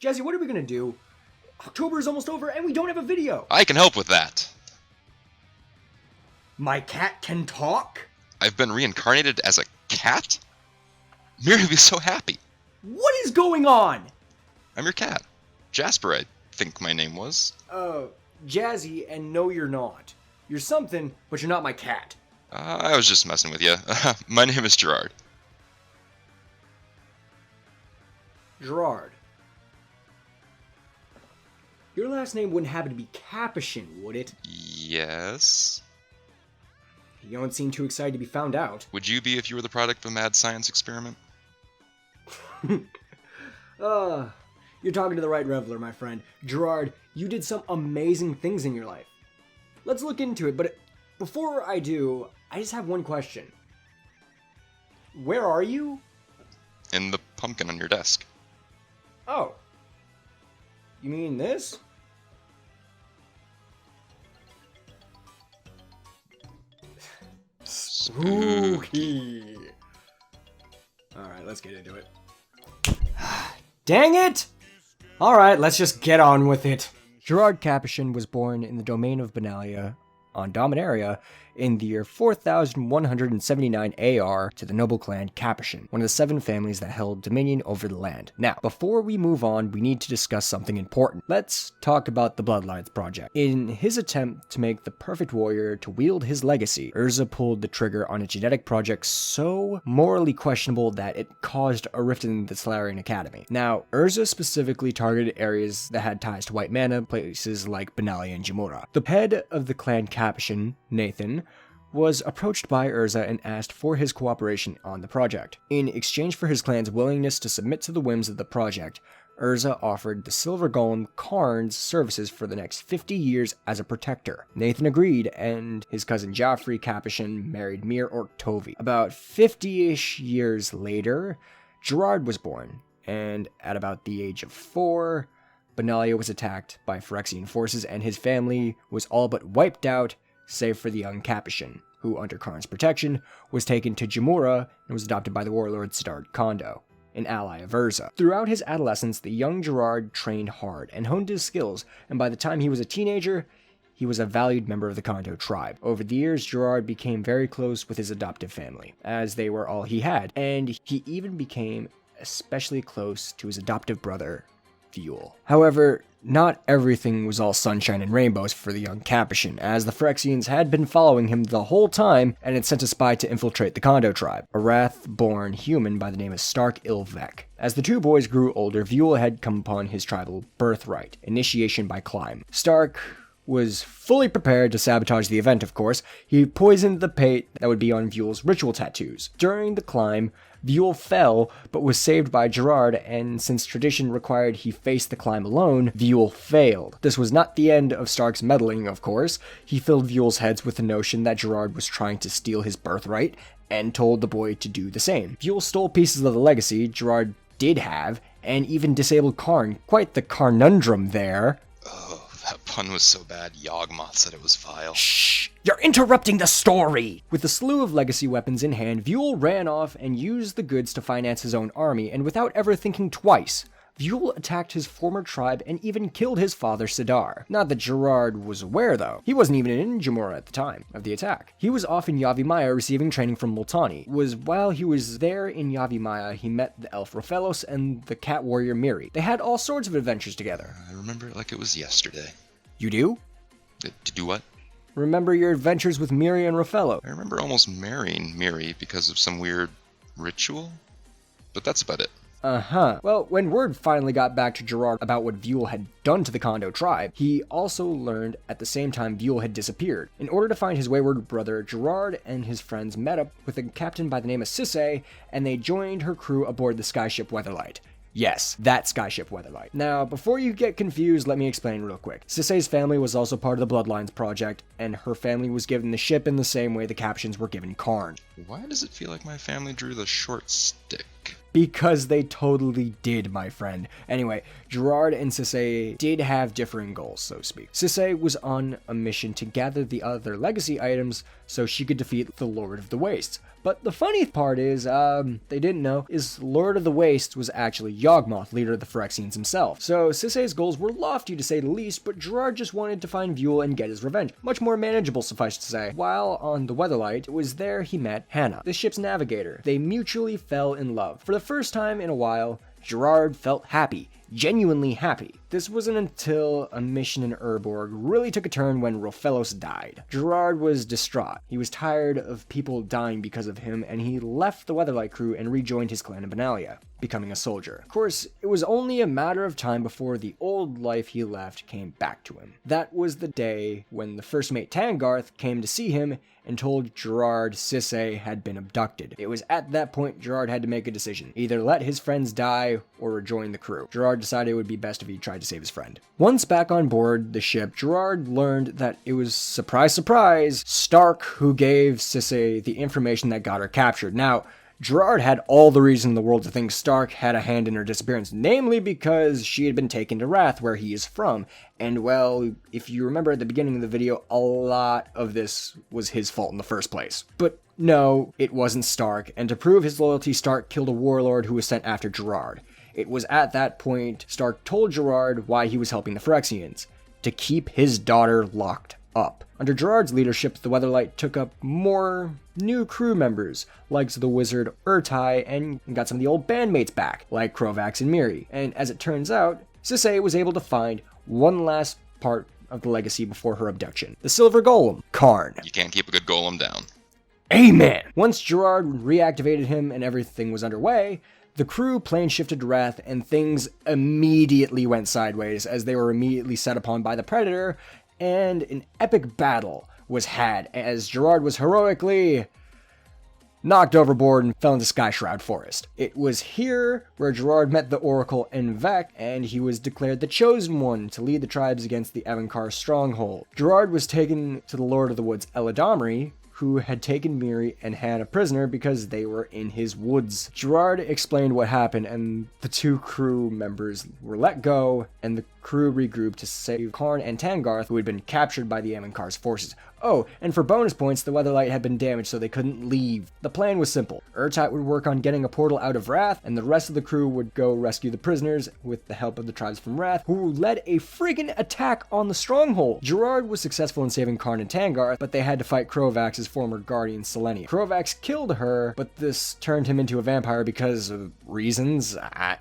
Jazzy, what are we gonna do? October is almost over and we don't have a video. I can help with that. My cat can talk? I've been reincarnated as a cat? Miri would be so happy. What is going on? I'm your cat. Jasper, I think my name was. Jazzy, and no you're not. You're something, but you're not my cat. I was just messing with you. My name is Gerrard. Gerrard. Your last name wouldn't happen to be Capuchin, would it? Yes. You don't seem too excited to be found out. Would you be if you were the product of a mad science experiment? You're talking to the right reveler, my friend. Gerrard, you did some amazing things in your life. Let's look into it, but before I do, I just have one question. Where are you? In the pumpkin on your desk. Oh. You mean this? Spooky. Alright, let's get into it. Dang it! Alright, let's just get on with it. Gerrard Capuchin was born in the domain of Benalia on Dominaria in the year 4179 AR to the noble clan Capuchin, one of the 7 families that held dominion over the land. Now, before we move on, we need to discuss something important. Let's talk about the Bloodlines project. In his attempt to make the perfect warrior to wield his legacy, Urza pulled the trigger on a genetic project so morally questionable that it caused a rift in the Solarian Academy. Now, Urza specifically targeted areas that had ties to white mana, places like Benalia and Jamura. The head of the clan Capuchin, Nathan, was approached by Urza and asked for his cooperation on the project. In exchange for his clan's willingness to submit to the whims of the project, Urza offered the Silver Golem Karn's services for the next 50 years as a protector. Nathan agreed, and his cousin Joffrey Capuchin married Mir Orktovi. About 50-ish years later, Gerrard was born, and at about the age of 4, Benalia was attacked by Phyrexian forces and his family was all but wiped out, save for the young Capuchin, who, under Karn's protection, was taken to Jamura and was adopted by the warlord Siddard Kondo, an ally of Urza. Throughout his adolescence, the young Gerrard trained hard and honed his skills, and by the time he was a teenager, he was a valued member of the Kondo tribe. Over the years, Gerrard became very close with his adoptive family, as they were all he had, and he even became especially close to his adoptive brother, Vuel. However, not everything was all sunshine and rainbows for the young Capuchin, as the Phyrexians had been following him the whole time and had sent a spy to infiltrate the Kondo tribe, a wrath-born human by the name of Stark Ill-Vec. As the two boys grew older, Vuel had come upon his tribal birthright, initiation by climb. Stark was fully prepared to sabotage the event, of course. He poisoned the paint that would be on Vuel's ritual tattoos. During the climb, Vuel fell, but was saved by Gerrard, and since tradition required he face the climb alone, Vuel failed. This was not the end of Stark's meddling, of course. He filled Vuel's heads with the notion that Gerrard was trying to steal his birthright, and told the boy to do the same. Vuel stole pieces of the legacy Gerrard did have, and even disabled Karn. Quite the Karnundrum there. Oh, that pun was so bad, Yawgmoth said it was vile. Shh! You're interrupting the story! With a slew of legacy weapons in hand, Vuel ran off and used the goods to finance his own army, and without ever thinking twice, Vuel attacked his former tribe and even killed his father Sidar. Not that Gerrard was aware, though. He wasn't even in Jamura at the time of the attack. He was off in Yavimaya receiving training from Multani. It was while he was there in Yavimaya he met the elf Rofellos and the cat warrior Miri. They had all sorts of adventures together. I remember it like it was yesterday. You do? To do what? Remember your adventures with Miri and Rofello? I remember almost marrying Miri because of some weird ritual, but that's about it. Uh-huh. Well, when word finally got back to Gerrard about what Vuel had done to the Kondo tribe, he also learned at the same time Vuel had disappeared. In order to find his wayward brother, Gerrard and his friends met up with a captain by the name of Sisay, and they joined her crew aboard the skyship Weatherlight. Yes, that skyship Weatherlight. Now, before you get confused, let me explain real quick. Sisay's family was also part of the Bloodlines project, and her family was given the ship in the same way the Capuchins were given Karn. Why does it feel like my family drew the short stick? Because they totally did, my friend. Anyway, Gerrard and Sisay did have differing goals, so to speak. Sisay was on a mission to gather the other legacy items so she could defeat the Lord of the Wastes. But the funny part is, they didn't know, is Lord of the Wastes was actually Yawgmoth, leader of the Phyrexians himself. So Sisay's goals were lofty to say the least, but Gerrard just wanted to find Vuel and get his revenge. Much more manageable, suffice to say. While on the Weatherlight, it was there he met Hannah, the ship's navigator. They mutually fell in love. For the first time in a while, Gerrard felt happy. Genuinely happy. This wasn't until a mission in Urborg really took a turn when Rofellos died. Gerrard was distraught. He was tired of people dying because of him, and he left the Weatherlight crew and rejoined his clan in Benalia, becoming a soldier. Of course, it was only a matter of time before the old life he left came back to him. That was the day when the first mate Tangarth came to see him and told Gerrard Sisay had been abducted. It was at that point Gerrard had to make a decision. Either let his friends die or rejoin the crew. Gerrard decided it would be best if he tried to save his friend. Once back on board the ship, Gerrard learned that it was, surprise, surprise, Stark who gave Sisay the information that got her captured. Now, Gerrard had all the reason in the world to think Stark had a hand in her disappearance, namely because she had been taken to Wrath, where he is from. And well, if you remember at the beginning of the video, a lot of this was his fault in the first place. But no, it wasn't Stark, and to prove his loyalty, Stark killed a warlord who was sent after Gerrard. It was at that point Stark told Gerrard why he was helping the Phyrexians, to keep his daughter locked up. Under Gerrard's leadership, the Weatherlight took up more new crew members, like the wizard Urtai, and got some of the old bandmates back, like Krovax and Miri. And as it turns out, Sisay was able to find one last part of the legacy before her abduction. The Silver Golem, Karn. You can't keep a good golem down. Amen! Once Gerrard reactivated him and everything was underway, the crew plane shifted to Wrath, and things immediately went sideways as they were immediately set upon by the Predator, and an epic battle was had as Gerrard was heroically knocked overboard and fell into Skyshroud Forest. It was here where Gerrard met the Oracle Ill-Vec, and he was declared the chosen one to lead the tribes against the Evankar stronghold. Gerrard was taken to the Lord of the Woods Eladamri, who had taken Miri and Hannah prisoner because they were in his woods. Gerrard explained what happened, and the two crew members were let go, and the crew regrouped to save Karn and Tangarth, who had been captured by the Amankar's forces. Oh, and for bonus points, the Weatherlight had been damaged so they couldn't leave. The plan was simple. Urtai would work on getting a portal out of Wrath, and the rest of the crew would go rescue the prisoners with the help of the tribes from Wrath, who led a friggin' attack on the stronghold. Gerrard was successful in saving Karn and Tangarth, but they had to fight Krovax's former guardian, Selenia. Krovax killed her, but this turned him into a vampire because of reasons. I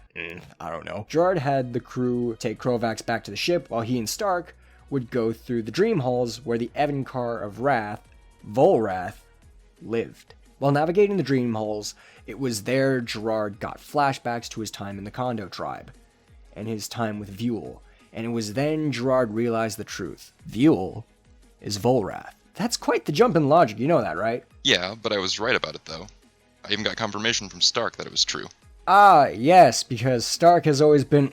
don't know. Gerrard had the crew take Krovax back to the ship, while he and Stark would go through the dream halls where the Evankar of Wrath, Volrath, lived. While navigating the dream halls, it was there Gerrard got flashbacks to his time in the Kondo tribe, and his time with Vuel, and it was then Gerrard realized the truth. Vuel is Volrath. That's quite the jump in logic, you know that, right? Yeah, but I was right about it, though. I even got confirmation from Stark that it was true. Ah, yes, because Stark has always been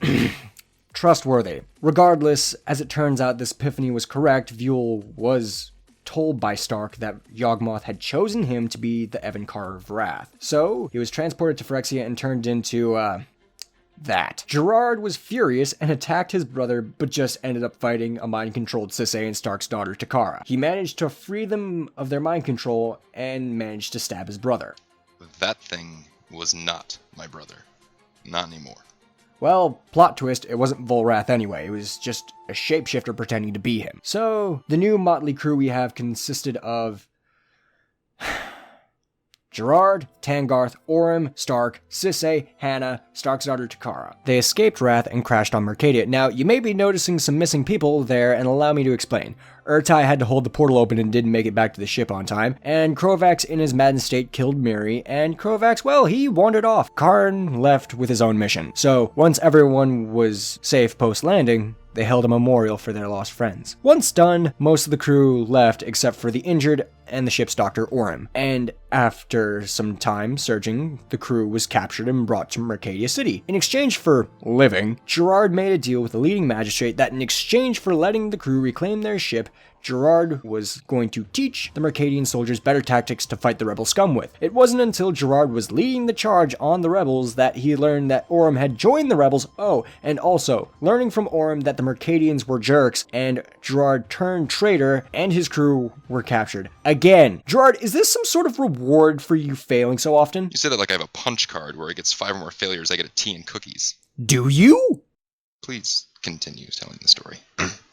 trustworthy. Regardless, as it turns out, this epiphany was correct. Vuel was told by Stark that Yawgmoth had chosen him to be the Evankar of Wrath. So, he was transported to Phyrexia and turned into, that. Gerrard was furious and attacked his brother, but just ended up fighting a mind-controlled Sisay and Stark's daughter, Takara. He managed to free them of their mind control and managed to stab his brother. That thing was not my brother. Not anymore. Well, plot twist, it wasn't Volrath anyway, it was just a shapeshifter pretending to be him. So, the new motley crew we have consisted of Gerrard, Tangarth, Orym, Stark, Sisay, Hannah, Stark's daughter Takara. They escaped Wrath and crashed on Mercadia. Now, you may be noticing some missing people there, and allow me to explain. Urtai had to hold the portal open and didn't make it back to the ship on time, and Krovax in his maddened state killed Miri, and Krovax, well, he wandered off. Karn left with his own mission. So, once everyone was safe post-landing, they held a memorial for their lost friends. Once done, most of the crew left except for the injured and the ship's doctor Orym. And after some time searching, the crew was captured and brought to Mercadia City. In exchange for living, Gerrard made a deal with the leading magistrate that in exchange for letting the crew reclaim their ship, Gerrard was going to teach the Mercadian soldiers better tactics to fight the rebel scum with. It wasn't until Gerrard was leading the charge on the rebels that he learned that Orym had joined the rebels. Oh, and also, learning from Orym that the Mercadians were jerks, and Gerrard turned traitor, and his crew were captured. Again, Gerrard, is this some sort of reward reward for you failing so often? You say that like I have a punch card where it gets 5 or more failures, I get a tea and cookies. Do you? Please continue telling the story.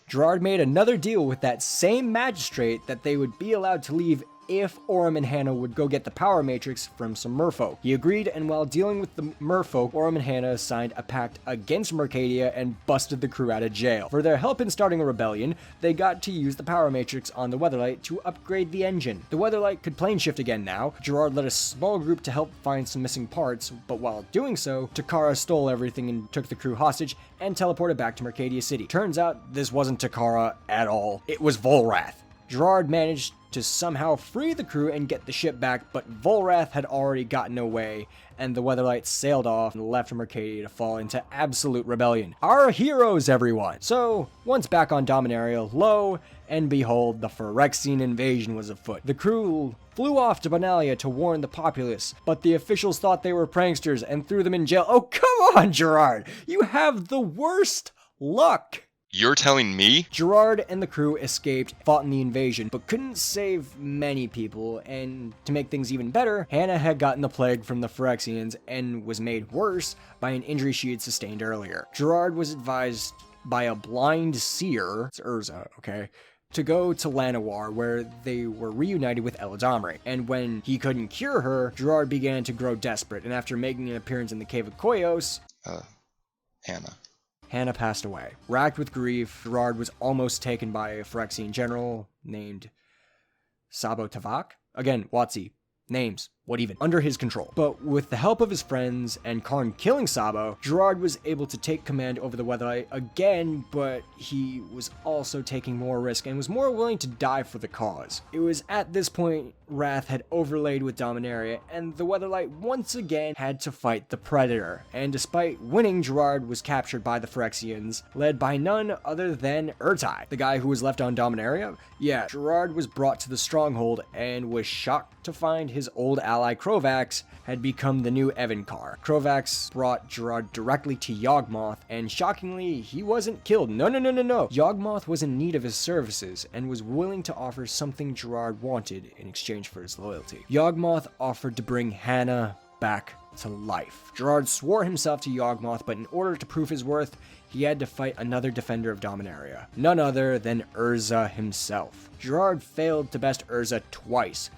Gerrard made another deal with that same magistrate that they would be allowed to leave if Orm and Hannah would go get the power matrix from some merfolk. He agreed, and while dealing with the merfolk, Orm and Hannah signed a pact against Mercadia and busted the crew out of jail. For their help in starting a rebellion, they got to use the power matrix on the Weatherlight to upgrade the engine. The Weatherlight could plane shift again now. Gerrard led a small group to help find some missing parts, but while doing so, Takara stole everything and took the crew hostage and teleported back to Mercadia City. Turns out this wasn't Takara at all. It was Volrath. Gerrard managed to somehow free the crew and get the ship back, but Volrath had already gotten away, and the Weatherlight sailed off and left Mercadia to fall into absolute rebellion. Our heroes, everyone! So, once back on Dominaria, lo and behold, the Phyrexian invasion was afoot. The crew flew off to Bonalia to warn the populace, but the officials thought they were pranksters and threw them in jail. Oh, come on, Gerrard! You have the worst luck! You're telling me? Gerrard and the crew escaped, fought in the invasion, but couldn't save many people, and to make things even better, Hannah had gotten the plague from the Phyrexians and was made worse by an injury she had sustained earlier. Gerrard was advised by a blind seer, it's Urza, okay, to go to Llanowar, where they were reunited with Eladamri. And when he couldn't cure her, Gerrard began to grow desperate, and after making an appearance in the Cave of Koios, Hannah passed away. Racked with grief, Gerrard was almost taken by a Phyrexian general named Sabo Tavak. Again, WotC. Names. What even? Under his control. But with the help of his friends and Karn killing Sabo, Gerrard was able to take command over the Weatherlight again, but he was also taking more risk and was more willing to die for the cause. It was at this point Wrath had overlaid with Dominaria, and the Weatherlight once again had to fight the Predator. And despite winning, Gerrard was captured by the Phyrexians, led by none other than Urtai, the guy who was left on Dominaria. Yeah, Gerrard was brought to the stronghold and was shocked to find his old ally Krovax had become the new Evankar. Krovax brought Gerrard directly to Yawgmoth, and shockingly, he wasn't killed. No. Yawgmoth was in need of his services and was willing to offer something Gerrard wanted in exchange for his loyalty. Yawgmoth offered to bring Hannah back to life. Gerrard swore himself to Yawgmoth, but in order to prove his worth, he had to fight another defender of Dominaria, none other than Urza himself. Gerrard failed to best Urza twice,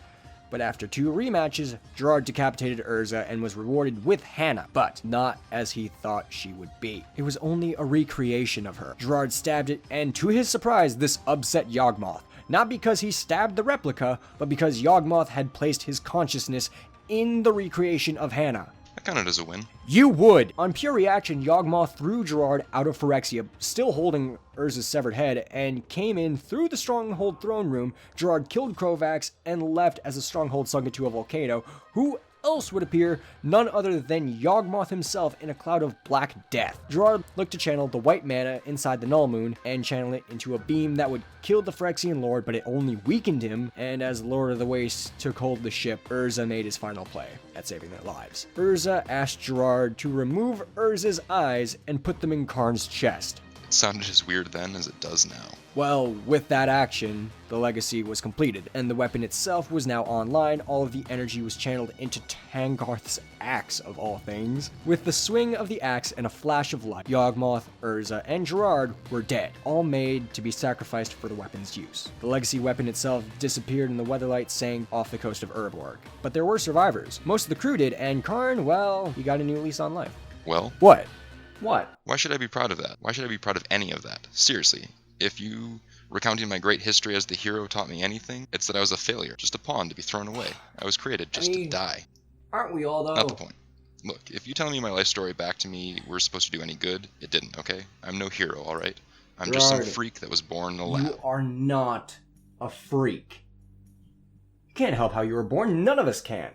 but after 2 rematches, Gerrard decapitated Urza and was rewarded with Hannah, but not as he thought she would be. It was only a recreation of her. Gerrard stabbed it, and to his surprise, this upset Yawgmoth. Not because he stabbed the replica, but because Yawgmoth had placed his consciousness in the recreation of Hannah. That counted as a win. You would! On pure reaction, Yawgmoth threw Gerrard out of Phyrexia, still holding Urza's severed head, and came in through the Stronghold throne room. Gerrard killed Krovax and left as the Stronghold sunk into a volcano. Who else would appear? None other than Yawgmoth himself in a cloud of black death. Gerrard looked to channel the white mana inside the Null Moon and channel it into a beam that would kill the Phyrexian Lord, but it only weakened him, and as Lord of the Waste took hold of the ship, Urza made his final play at saving their lives. Urza asked Gerrard to remove Urza's eyes and put them in Karn's chest. It sounded as weird then as it does now. Well, with that action, the legacy was completed, and the weapon itself was now online. All of the energy was channeled into Tangarth's axe, of all things. With the swing of the axe and a flash of light, Yawgmoth, Urza, and Gerrard were dead, all made to be sacrificed for the weapon's use. The legacy weapon itself disappeared and the Weatherlight sank off the coast of Urborg. But there were survivors. Most of the crew did, and Karn, well, he got a new lease on life. Well? What? What? Why should I be proud of that? Why should I be proud of any of that? Seriously. If you recounting my great history as the hero taught me anything, it's that I was a failure, just a pawn to be thrown away. I was created just to die. Aren't we all, though? Not the point. Look, if you telling me my life story back to me we're supposed to do any good, it didn't, okay? I'm no hero, alright? I'm just some freak that was born in a lab. You are not a freak. You can't help how you were born. None of us can.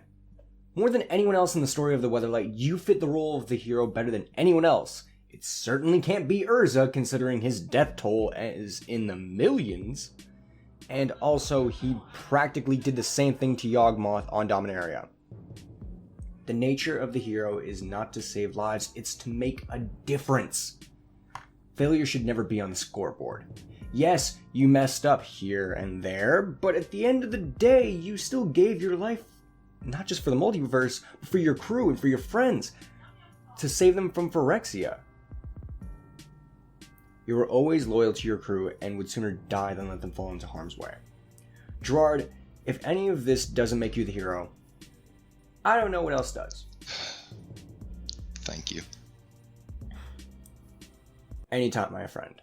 More than anyone else in the story of the Weatherlight, you fit the role of the hero better than anyone else. It certainly can't be Urza, considering his death toll is in the millions. And also, he practically did the same thing to Yawgmoth on Dominaria. The nature of the hero is not to save lives, it's to make a difference. Failure should never be on the scoreboard. Yes, you messed up here and there, but at the end of the day, you still gave your life not just for the multiverse, but for your crew and for your friends, to save them from Phyrexia. You were always loyal to your crew and would sooner die than let them fall into harm's way. Gerrard, if any of this doesn't make you the hero, I don't know what else does. Thank you. Anytime, my friend.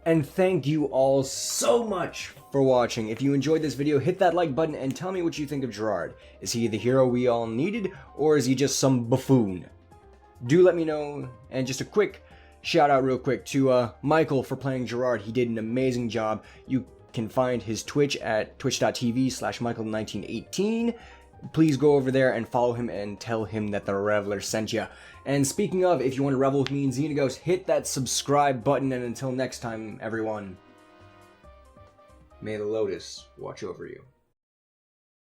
And thank you all so much for watching. If you enjoyed this video, hit that like button and tell me what you think of Gerrard. Is he the hero we all needed, or is he just some buffoon? Do let me know. And just a quick shout out real quick to Michael for playing Gerrard. He did an amazing job. You can find his Twitch at twitch.tv/Michael1918. Please go over there and follow him and tell him that the Reveler sent you. And speaking of, if you want to revel with me and Xenaghost, hit that subscribe button, and until next time, everyone, may the Lotus watch over you.